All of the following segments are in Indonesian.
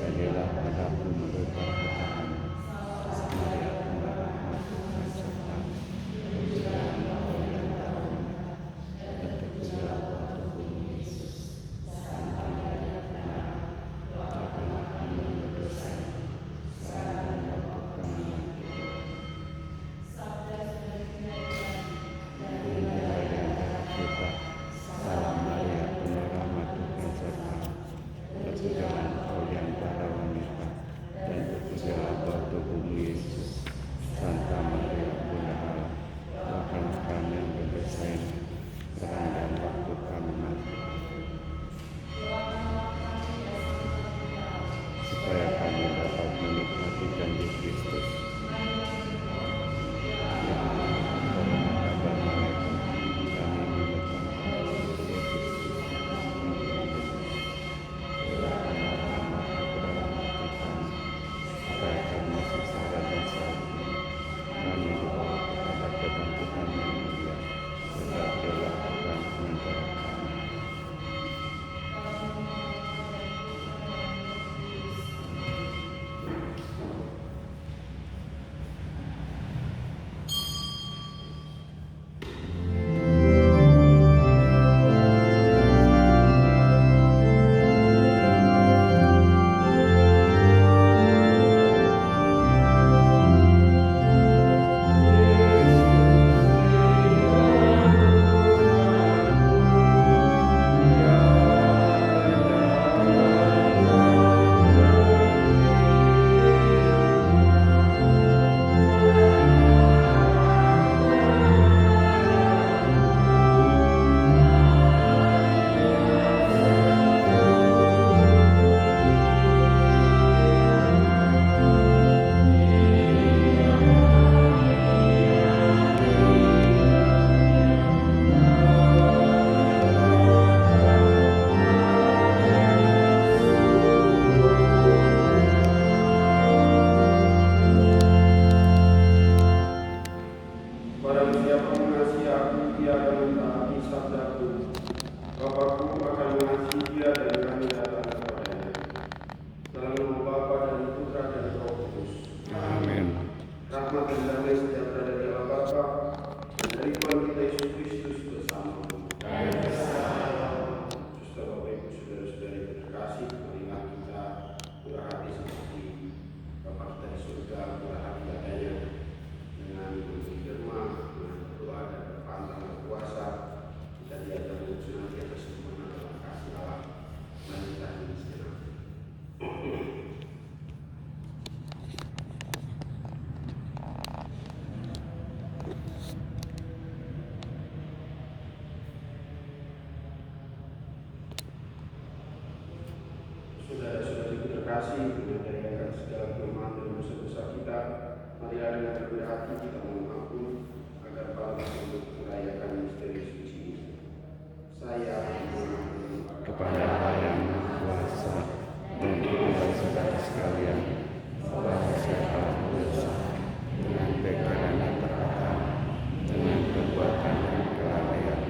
Jadilah padaku menurut perkataan Maria penuh rahmat Tuhan sertamu. Terpujilah engkau di antara wanita, dan terpujilah buah tubuhmu Yesus. Santa Maria penuh doakanlah kami yang berdosa, sekarang dan waktu kami mati. Terpujilah di antara kita, salam Maria penuh rahmat Tuhan sertamu. Terpujilah engkau di antara wanita, dan terpujilah buah tubuhmu Yesus. Santa Maria Bunda Allah, doakanlah kami yang berdosa ini, sekarang dan waktu kami mati. Supaya kami dapat menikmati janji Kristus yang menurut kabar malaikat kami menyembah Yesus Tuhanlah rahmat kepada hati kami, supaya kami sengsara dan salib kami dibawa kepada kebangkitan yang mulia, sebab Dialah Tuhan sementara kami. Barang siapa mengasihi aku, dia akan mentaati sabdaku. Bapakku akan mengasihi dia dan kami datang kepadanya. Dalam nama Bapa dan Putra dan Roh Kudus. Amin. Rahmat dan damai sejahtera dari Allah Bapa dan dari Tuhan kita Yesus Kristus bersama. Saudara Bapak Ibu saudara-saudari terkasih, marilah kita murah hati seperti Bapa kita di surga, murah hati adanya dengan firman, dengan berdoa dan berpantang berpuasa. Kita diajar untuk senantiasa sempurna dalam kasih Allah. Mari kita hening sejenak. Saudara-saudariku terkasih, dengan daya segala kelemahan dan dosa-dosa kita, marilah dengan rendah hati kita mohon ampun agar pantas untuk merayakan misteri suci ini. Saya mohon Kepada Allah yang Maha Kuasa dan kepada saudara sekalian, bahwa saya telah berdosa dengan pikiran dan perkataan, dengan perbuatan dan kelalaian.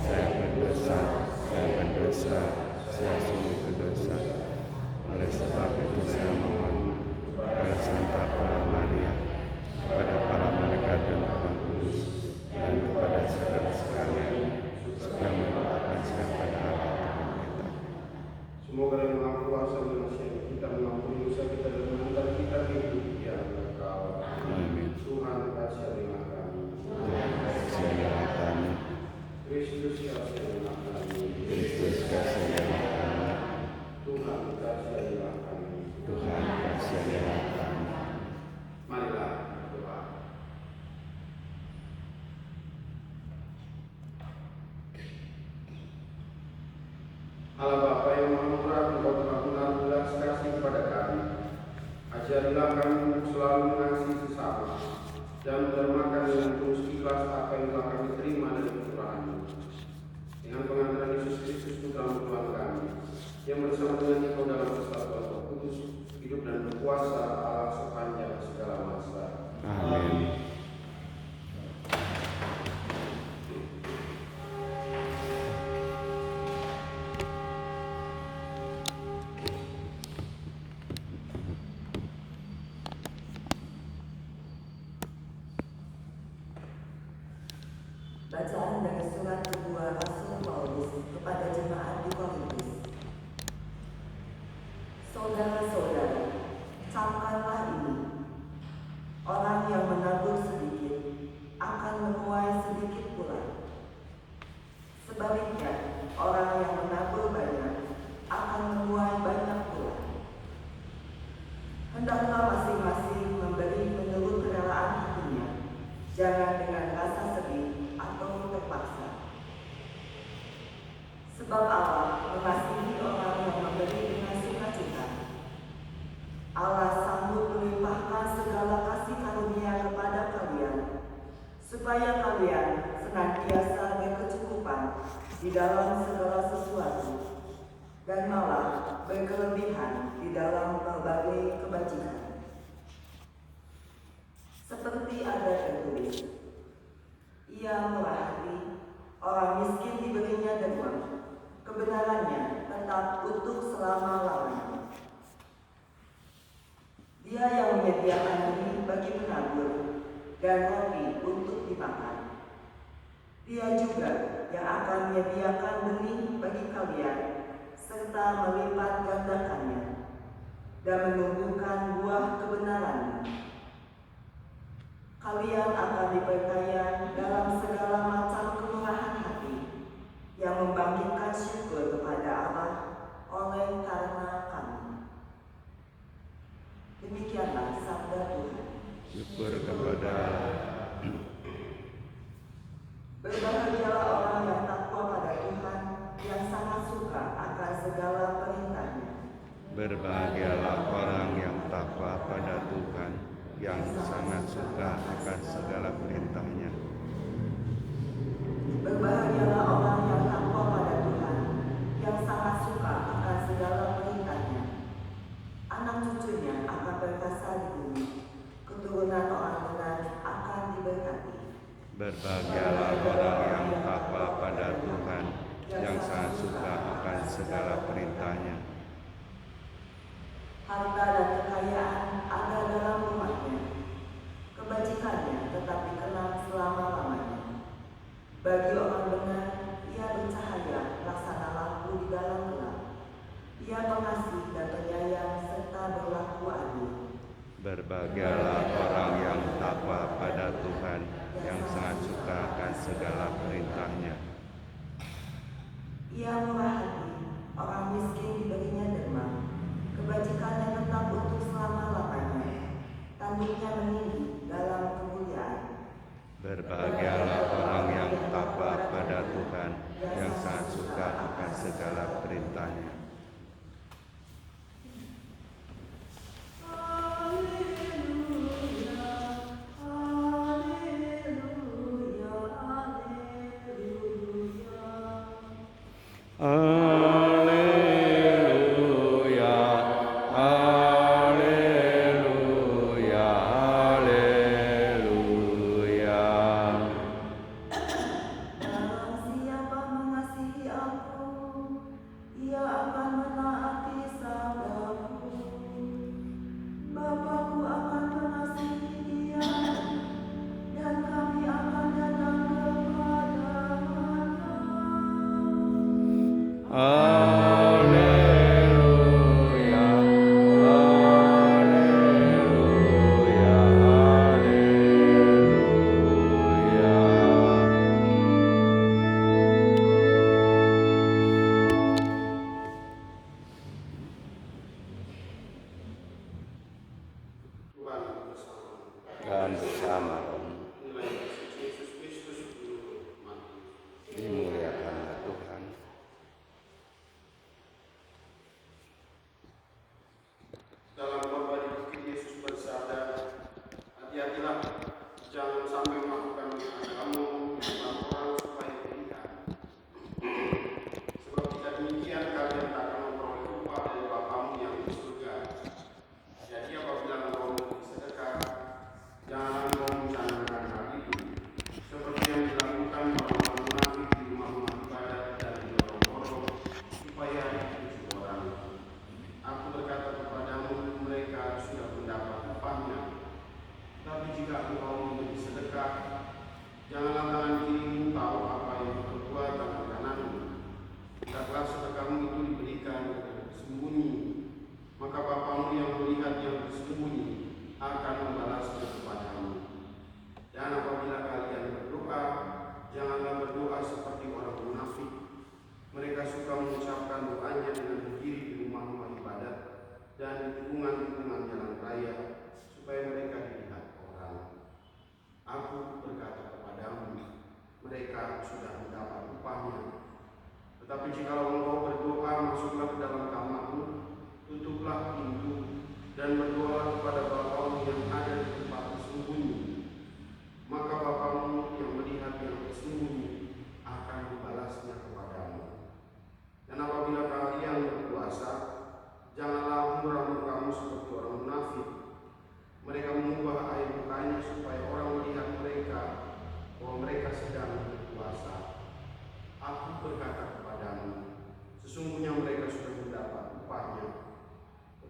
Saya berdosa, saya sungguh berdosa. Oleh sebab itu saya mohon kepada Santa Clara Maria, kepada para malaikat dan orang kudus, dan kepada saudara sekalian, supaya mendoakan saya pada Allah Tuhan kita. semoga dengan Maha Kuasa menasihati kita, mengampuni dosa kita dan menghantar kita ke hidup yang kekal. Amin. Tuhan kasihilah kami. Tuhan kasihilah kami. Kristus kasihilah kami. Kristus kasihilah kami. Tuhan kasihilah kami. Tuhan kasihilah kami. Marilah berdoa. Allah Bapa yang Maha Murah, Engkau telah menaruh belas kasih kepada kami. Ajarilah kami untuk selalu mengasihi sesama dan mendermakan dengan tulus ikhlas apa yang telah kami terima dari kemurahan-Mu. Dengan pengantaran Yesus Kristus Putra Tuhan kami, yang bersama dengan Engkau dalam persatuan Roh Kudus, hidup dan berkuasa Allah sepanjang segala masa. Amin. Bacaan dari surat kedua Rasul Paulus kepada jemaat di Korintus. Saudara-saudara, camkanlah ini. Orang yang menabur sedikit akan menuai sedikit pula. Sebaliknya, orang yang menabur banyak akan menuai banyak pula. Hendaklah masing-masing memberi menurut kerelaan hatinya, jangan dengan rasa sedih atau terpaksa. Sebab Allah mengasihi orang yang memberi dengan sukacita. Allah sanggup melimpahkan segala kasih karunia kepada kalian, supaya kalian senantiasa berkecukupan di dalam segala sesuatu, dan malah berkelebihan di dalam berbagai kebajikan. Seperti ada tertulis, ia murah hati, orang miskin diberinya derma, kebenarannya tetap untuk selama-lamanya. Dia yang menyediakan benih bagi penabur dan roti untuk dimakan. Dia juga yang akan menyediakan benih bagi kalian serta melipat gandakannya dan menumbuhkan buah kebenarannya. Kalian akan diperkaya dalam segala macam kemurahan hati yang membangkitkan syukur kepada Allah oleh karena kami. Demikianlah sabda Tuhan. Syukur kepada Berbahagialah orang yang takwa pada Tuhan, yang sangat suka akan segala perintahnya. Berbahagialah orang yang takwa pada Tuhan, yang sangat suka akan segala perintahnya. Berbahagialah orang yang takwa pada Tuhan, yang sangat suka akan segala perintahnya. Anak cucunya akan perkasa di bumi, keturunan orang benar akan diberkati. Berbahagialah orang yang takwa pada Tuhan, yang sangat suka akan segala perintahnya. Harta dan kekayaan ada dalam rumahnya, kebajikannya tetap dikenal selama-lamanya. Bagi orang benar, ia bercahaya laksana lampu di dalam gelap. Ia pengasih dan penyayang serta berlaku adil. Berbahagialah orang yang takwa pada Tuhan, yang sangat suka akan segala perintahnya. Ia murah hati, orang miskin diberinya derma, kebajikannya tetap untuk selama-lamanya. Tanduknya meninggi dalam kemuliaan. Berbahagialah orang yang takwa pada Tuhan, yang sangat suka akan segala perintahnya. Haleluya, haleluya, haleluya. Barang siapa mengasihi aku, ia akan menaati sabdaku. Bapakku akan mengasihi dia, dan kami akan datang kepadanya. Haleluya, haleluya, haleluya.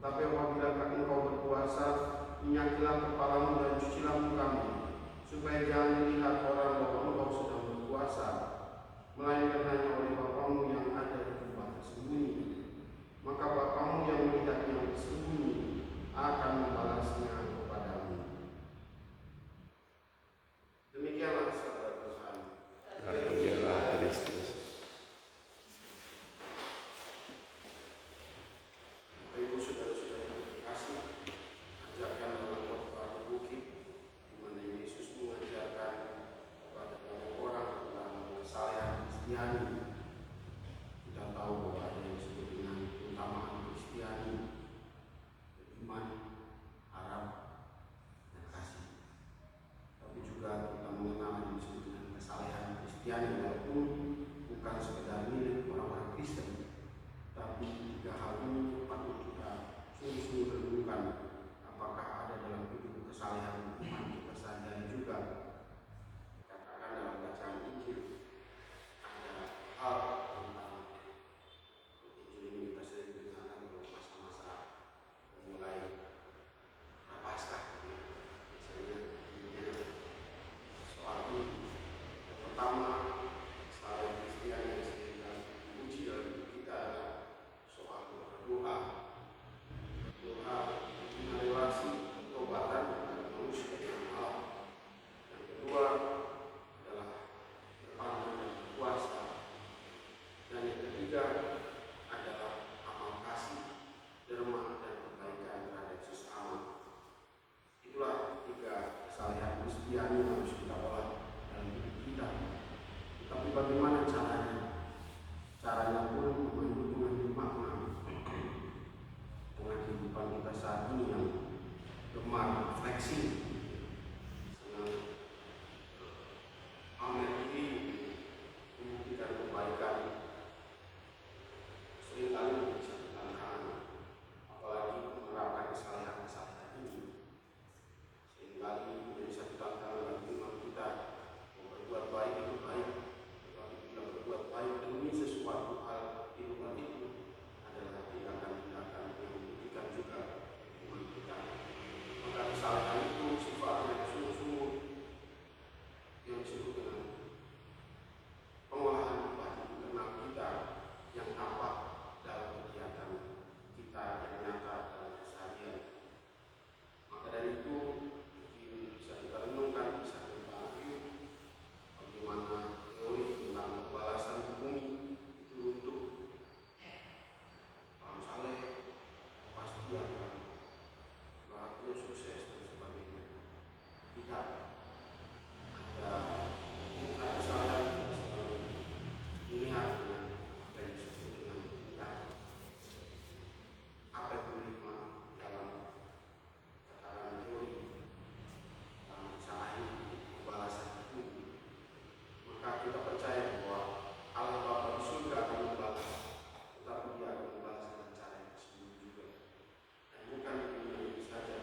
Tetapi apabila engkau berpuasa, minyakilah kepalamu dan cucilah mukamu, supaya jangan dilihat orang bahwa engkau sedang berpuasa, melainkan hanya oleh Bapamu yang ada di tempat tersembunyi. Maka Bapamu yang melihat yang tersembunyi akan membalasnya kepadamu. Demikianlah sabda Tuhan. Terpujilah Kristus. Ibu saudara-saudara yang terkasih, ajarkan dalam khotbah di bukit, di mana Yesus mengajarkan kepada banyak orang tentang kesalehan Kristiani. Kita tahu bahwa ada yang disebut dengan keutamaan Kristiani, iman, harap, dan kasih. Tapi juga kita mengenal yang disebut dengan kesalehan Kristiani, walaupun bukan sekedar milik orang-orang Kristen, tapi tiga hal ini patut kita sungguh-sungguh renungkan apakah ada dalam hidup kesalehan iman kita sehari-hari juga. Katakan dalam bacaan Injil ada hal tentang Injil ini kita sering dengarkan dalam masa-masa mulai Prapaskah, misalnya soal ini. Yang pertama, kesalehan Kristiani yang sering diuji dalam hidup kita adalah soal berdoa dengan relasi pertobatan antara manusia dengan Allah. Yang kedua adalah berpahala dan berpuasa. Dan yang ketiga adalah amal kasih, derma, dan perbaikan terhadap sesama. Itulah tiga kesalehan Kristiani yang harus kita olah dalam hidup kita. Tapi bagaimana caranya? Caranya pun mengandung makna dengan kehidupan kita saat ini yang gemar flexing, senang pamer diri, membuktikan kebaikan. Seringkali bisa ditantang, apalagi menerapkan kesalehan-kesalehan ini. Seringkali bisa ditantang dalam iman kita, mau berbuat baik itu baik, tetapi bila berbuat baik demi sesuatu hal di luar itu adalah tindakan-tindakan yang membuktikan juga iman kita. Maka kesalahan itu sifatnya sungguh-sungguh yang disebut dengan pengolahan bagi internal kita yang nampak dalam kegiatan kita yang nyata dalam keseharian. Maka dari itu mungkin bisa kita renungkan kisah tentang Ayub, bagaimana teori tentang pembalasan di bumi itu untuk orang saleh, kepastian, bahagia, sukses, dan sebagainya. Tidak ada kesalahan selalu dilihat dengan apa yang disebut dengan tindakan. Apa yang menerima dalam katakan teori dalam masalah ini pembalasan itu, maka kita percaya bahwa Allah Bapa di surga akan membalas, tetapi Dia akan membalas dengan cara yang tersembunyi juga. Dan bukan di dunia ini saja,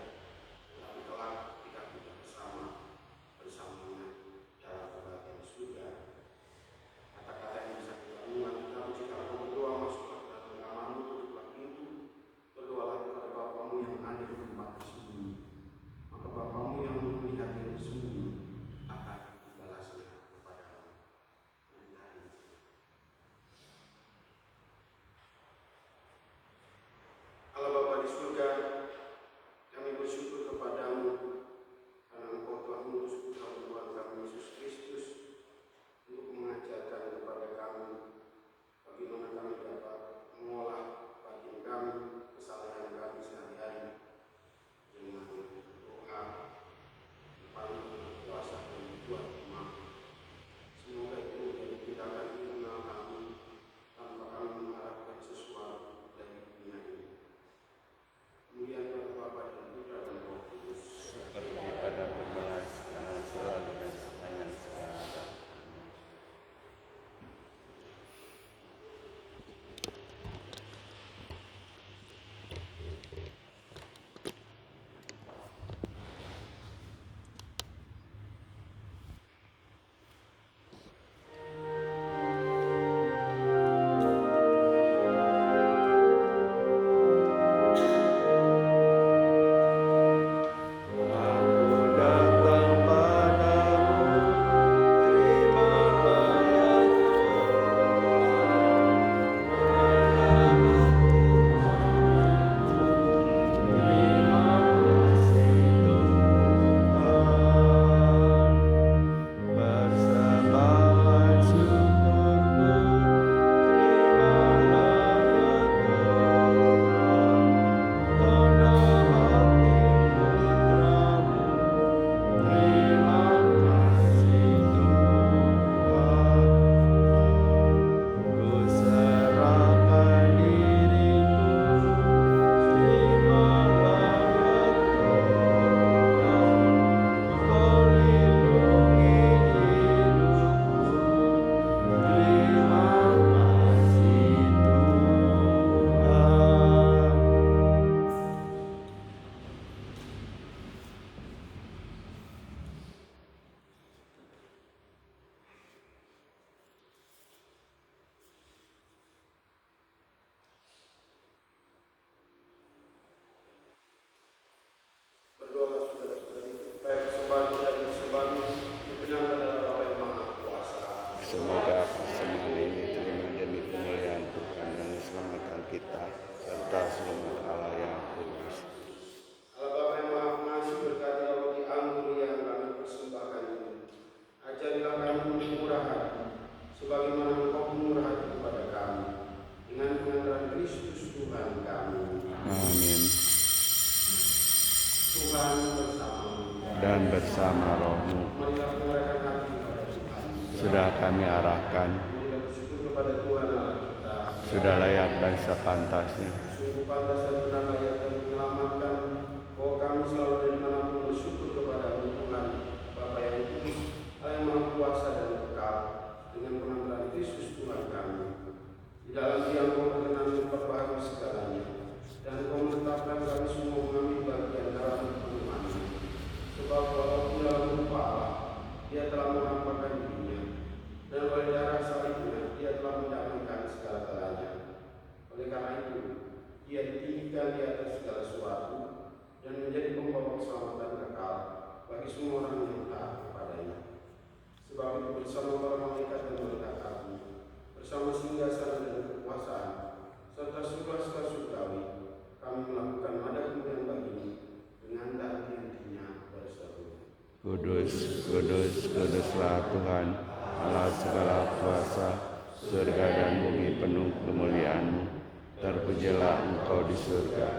tetapi kelak ketika kita bersamanya dalam kebahagiaan surga. Kata-kata yang bisa kita renungkan, jika kamu berdoa masuklah ke dalam kamarmu, tutuplah pintu, berdoalah kepada Bapamu yang ada di tempat tersembunyi. Maka Bapamu yang melihat yang tersembunyi akan membalasnya kepadamu. Allah Bapa di surga, kami bersyukur kepadamu karena Engkau telah mengutus Putra Tuhan kami Yesus Kristus untuk mengajarkan kepada kami bagaimana kami dapat mengolah bagian kami, kesalahan kami sehari-hari dengan doa, berpaling, puasa, dan berbuat maaf. Semoga itu menjadi tindakan internal kami tanpa kami mengharapkan sesuatu dari dunia ini. Kemudian kita, serta seluruh Allah yang kudus. Allah Bapa yang Maha Pengasih, berkati roti anggur yang kami persembahkan ini. Ajarilah kami untuk murah hati, sebagaimana Engkau murah hati kepada kami, dengan pengantaran Kristus Tuhan kami. Amin. Tuhan bersamamu Dan bersama rohmu, marilah mengarahkan hati kepada Tuhan. sudah kami arahkan, Marilah bersyukur kepada Tuhan Allah kita. sudah layak dan sepantasnya. Sungguh pantas dan benar layak dan menyelamatkan bahwa kami selalu dan dimanapun bersyukur kepada Tuhan Bapa yang kudus, Allah yang Maha Kuasa dan kekal, dengan pengantaran Kristus Tuhan kami. Di dalam Dia Engkau berkenan memperbaharui segalanya, dan Engkau menetapkan kami semua mengambil bagian dalam penemuan. Sebab walaupun dalam rupa Allah, Dia telah menampakkan dirinya, dan oleh darah salibnya Dia telah mendamaikan segala-galanya. Oleh karena itu, Dia ditinggikan di atas segala sesuatu dan menjadi pembawa keselamatan kekal bagi semua orang yang taat kepadanya. Sebab itu bersama para malaikat dan malaikat agung, bersama singgasana dan kekuasaan, serta surga-surga surgawi, kami melakukan nada kemuliaan bagimu dengan tak henti-hentinya berseru. Kudus, kudus, kuduslah Tuhan, Allah segala kuasa, surga dan bumi penuh kemuliaan-Mu. Terpujilah Engkau di surga,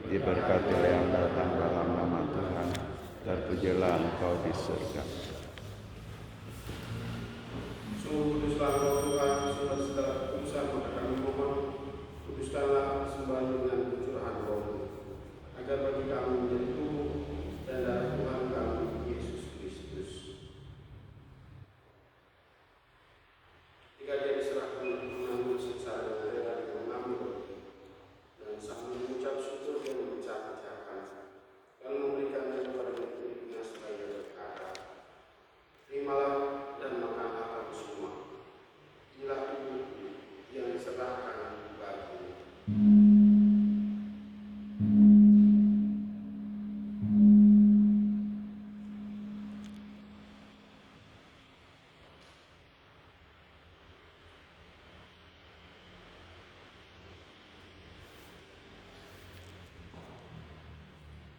diberkatilah yang datang dalam nama Tuhan. Terpujilah Engkau di surga. Sungguh kuduslah Engkau Tuhan, sumber segala kekudusan, maka kami mohon, kuduskanlah persembahan dengan pencurahan Roh-Mu, agar bagi kami menjadi tubuh dan darah Tuhan kami, Yesus Kristus. Jika Dia diserahkan untuk menanggung sengsara dan rela dengan mengambil roti, dan sambil mengucap syukur Dia memecah-mecahkan, lalu memberikannya kepada murid-muridnya supaya berkata, terimalah dan makanlah kamu semua. Inilah tubuhku yang diserahkan bagimu.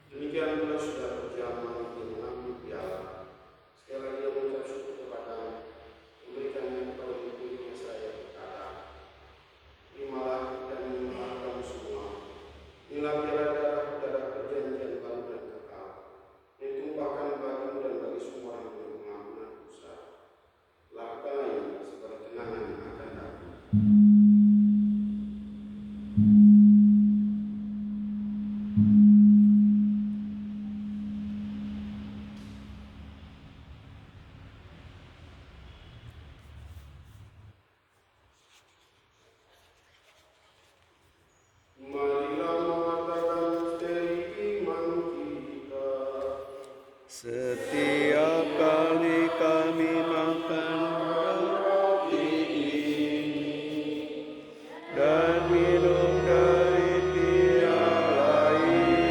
Demikian pula sudah berjamaah yang mengambil piala. Sekali lagi dia mengucap syukur kepada-Mu, memberikannya kepada murid-muridnya seraya berkata, terimalah dan minumlah kamu semua. Inilah piala darah perjanjian baru dan kekal, yang ditumpahkan bagimu dan bagi semua orang untuk pengampunan dosa. Lakukanlah ini sebagai kenangan akan aku. Marilah mengatakan misteri iman kita. Setiap kali kami makan roti ini dan minum dari piala ini,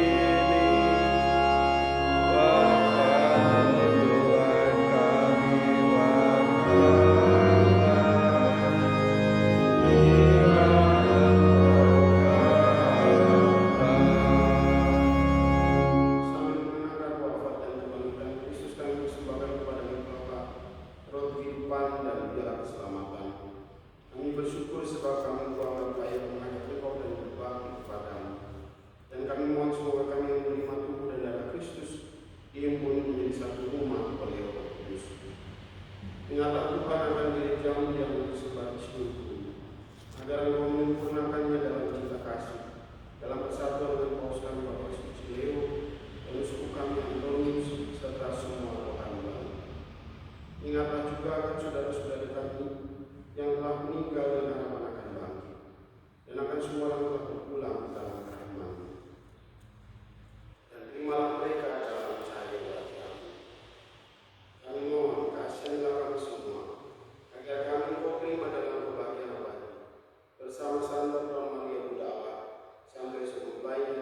wafat-Mu Tuhan kami wartakan. Sambil mengenangkan wafat dan kebangkitan Kristus, kami persembahkan kepada-Mu Bapa roti kehidupan dan piala keselamatan. Kami bersyukur sebab kami telah berupaya mengajak Engkau dan berbakti kepada-Mu. Dan kami mohon semoga kami yang menerima tubuh dan darah Kristus dihimpun menjadi satu umat oleh Roh Kudus. Ingatlah Tuhan akan gereja-Mu yang tersebar di seluruh bumi, agar Engkau menyempurnakannya dalam cinta kasih, dalam persatuan dengan Paus kami Bapak Suci Leo, dan uskup kami Antonius, serta semua rohani. Ingatlah juga akan saudara-saudara kami yang telah meninggal dan harapan akan bangkit, dan akan semua yang telah berpulang dalam kerahiman-Mu. Dan terimalah mereka dalam cahaya wajah-Mu. Kami mohon kasihanlah kami semua, agar kami Engkau terima dalam kebahagiaan abadi, bersama Santa Maria Bunda Allah, sampai selesainya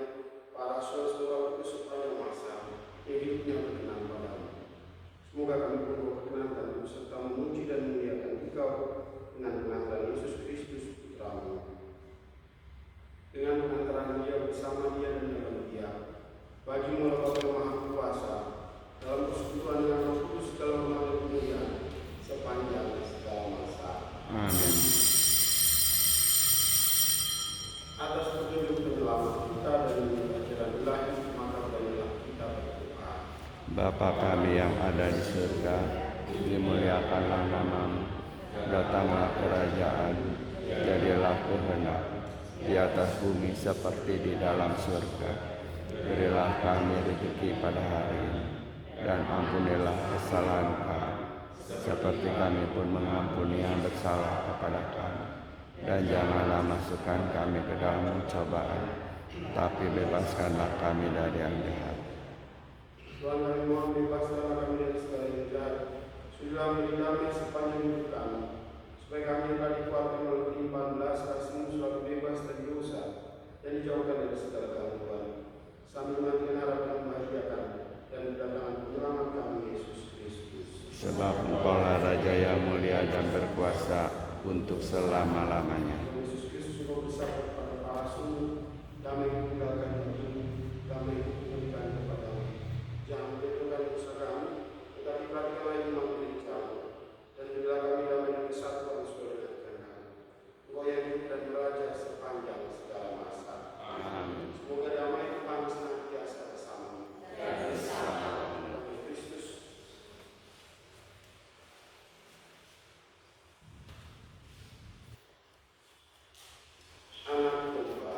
para saudara kudus sepanjang masa yang hidupnya berkenan padamu. Semoga kami pun berkenan serta memuji dan memuliakan Engkau dengan pengantaran Yesus Kristus Putra-Mu. dengan pengantaran Dia bersama Dia dan dalam Dia. Bagimu Allah Bapa yang Maha Kuasa, dalam persekutuan dengan Roh Kudus dalam hormat dan kemuliaan sepanjang segala masa. Amin. Atas petunjuk penyelamat kita dan ajaran ilahi, maka beranilah kita berdoa. Bapa kami yang ada di surga, dimuliakanlah namamu, datanglah kerajaan, jadilah kehendak di atas bumi seperti di dalam surga. Berilah kami rezeki pada hari ini, dan ampunilah kesalahan kami, seperti kami pun mengampuni yang bersalah kepada kami. Dan janganlah masukkan kami ke dalam cobaan, tapi bebaskanlah kami dari yang jahat. Tuhan kami mohon bebaskanlah kami dari segala yang jahat, sudah menjadi damai sepanjang hidup kami, supaya kami yang telah dikuatkan oleh kelimpahan belas kasih-Mu selalu bebas dari dosa dan dijauhkan dari segala gangguan, sambil menantikan harap yang membahagiakan dan kedatangan penyelamat kami Yesus Kristus. Sebab Engkaulah Raja yang mulia dan berkuasa untuk selama-lamanya. Yesus Kristus Engkau bersabda kepada para sungguh, damai tinggalkan ini, damai berikan kepadamu. Jangan menjatuhkan dosa kami, tetapi perhatikanlah iman gereja-Mu, dan berilah kami damai dan kesatuan sesuai dengan kehendak-Mu. Engkau yang hidup dan beraja sepanjang segala masa. Amin. Semoga damai Tuhan senantiasa bersamamu. Kristus. Anak domba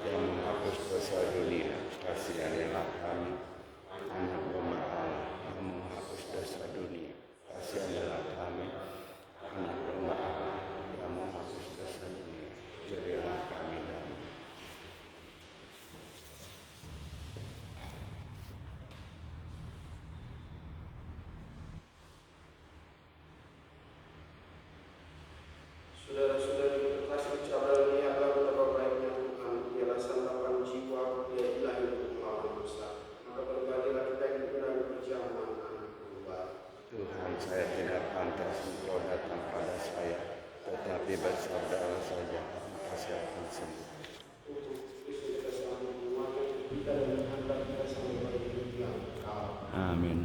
Yang menghapus dosa dunia, kasihanilah kami. Anak domba Allah yang menghapus dosa dunia, kasihanilah kami. Anak domba Allah yang menghapus dosa dunia, berilah kami damai. Saudara-saudari terkasih, ucaplah lihatlah betapa baiknya Tuhan, ialah santapan jiwa, Dia ilahi untuk melawan dosa. Maka berbalilah kita yang benar berjamaah anak domba. Tuhan, saya tidak pantas Engkau datang pada saya, tetapi bersabdalah saja, maka saya akan sembuh. Untuk Kristus kita selalu menguatkan kita dan menghantar kita sampai pada hidup yang kekal. Amin.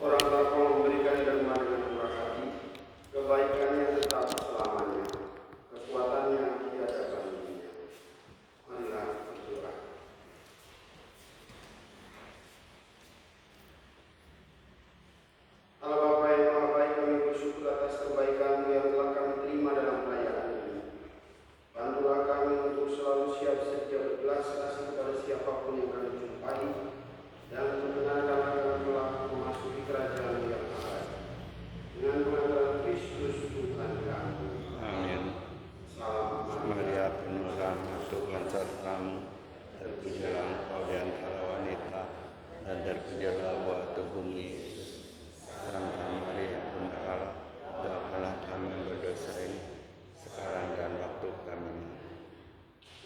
Orang telah kau memberikan derma dengan murah hati, kebaikannya tetap selamanya, kekuatannya tiada bandingnya. Marilah berdoa. Allah Bapa yang Maha Baik, kami bersyukur atas kebaikan yang telah kami terima dalam perayaan ini. Bantulah kami untuk selalu siap sedia berbelas kasih kepada siapapun yang kami jumpai, dan membenarkan agar telah memasuki kerajaan yang ada. Dengan pengantaran Kristus Tuhan kami. Amin. Salam Maria penuh rahmat, Tuhan sertamu, terpujilah engkau di antara wanita, dan terpujilah buah tubuhmu Yesus. Santa Maria Bunda Allah, doakanlah kami yang berdosa ini, sekarang dan waktu kami mati.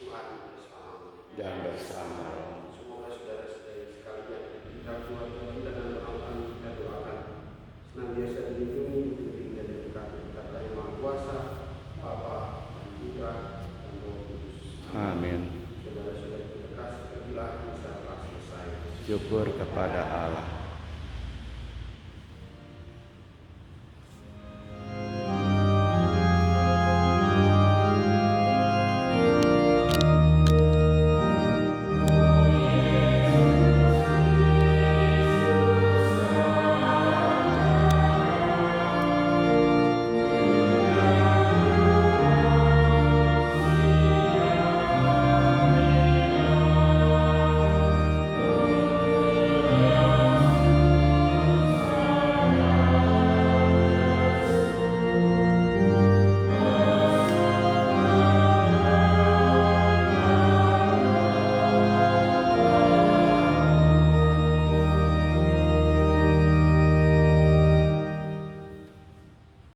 Tuhan bersama. Dan bersama rohmu. Semoga saudara-saudari sekalian kita kuat kita dan orang kita doakan senantiasa dilindungi, dibimbing dan diberkati kata yang Maha Kuasa, Bapa, Putra, dan Roh Kudus. Amin. Saudara-saudari kita kasih, bila misa telah selesai. Syukur kepada Allah.